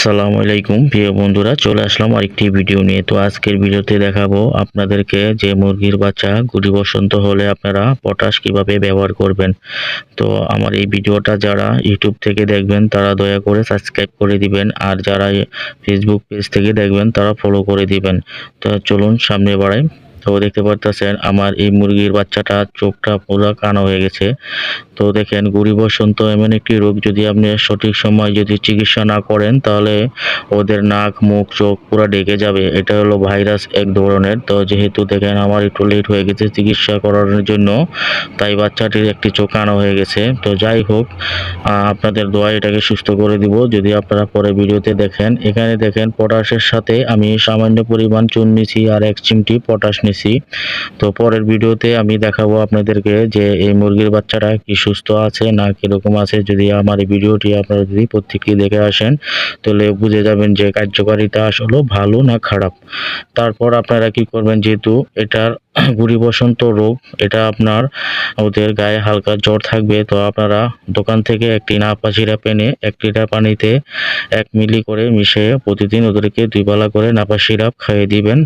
আসসালামু আলাইকুম প্রিয় বন্ধুরা, চলে আসলাম আরেকটি ভিডিও নিয়ে। তো আজকের ভিডিওতে দেখাবো আপনাদেরকে যে মুরগির বাচ্চা গুটি বসন্ত হলে আপনারা পটাশ কিভাবে ব্যবহার করবেন। তো আমার এই ভিডিওটা যারা ইউটিউব থেকে দেখবেন তারা দয়া করে সাবস্ক্রাইব করে দিবেন, আর যারা ফেসবুক পেজ থেকে দেখবেন তারা ফলো করে দিবেন। তো চলুন সামনে বাড়াই। তো দেখতে পারতেছেন আমার এই মুরগির বাচ্চাটা চোখটা পুরো কানা হয়ে গেছে। তো দেখেন, গুড়ি বসন্ত এমন একটি রোগ, যদি আপনি সঠিক সময় যদি চিকিৎসা না করেন তাহলে ওদের নাক মুখ চোখ পুরো ডেকে যাবে। এটা হলো ভাইরাস এক ধরনের। তো যেহেতু দেখেন আমার একটু লেট হয়ে গেছে চিকিৎসা করানোর জন্য, তাই বাচ্চাটির একটি চোখ কানা হয়ে গেছে। তো যাই হোক, আপনাদের দোয়া এটাকে সুস্থ করে দিব যদি আপনারা পরে ভিডিওতে দেখেন। এখানে দেখেন পটাশের সাথে আমি সামান্য পরিমাণ চুন নিছি আর 1 চিমটি পটাশ নিছি। তো পরের ভিডিওতে আমি দেখাবো আপনাদেরকে যে এই মুরগির বাচ্চাটা কি সুস্থ আছে না কিরকম আছে। যদি আমার এই ভিডিওটি আপনারা যদি প্রত্যেকটি দেখে আসেন তাহলে বুঝে যাবেন যে কার্যকারিতা আসলে ভালো না খারাপ। তারপর আপনারা কি করবেন, যেহেতু এটার গুড়ি বসন্ত রোগ, এটা আপনার ওদের গায়ে হালকা জ্বর থাকবে। তো আপনারা দোকান থেকে একটি নাপা সিরাপ এনে 1 লিটার পানিতে 1 মিলি করে মিশিয়ে প্রতিদিন ওদেরকে 2 বেলা করে নাপা সিরাপ খাইয়ে দিবেন।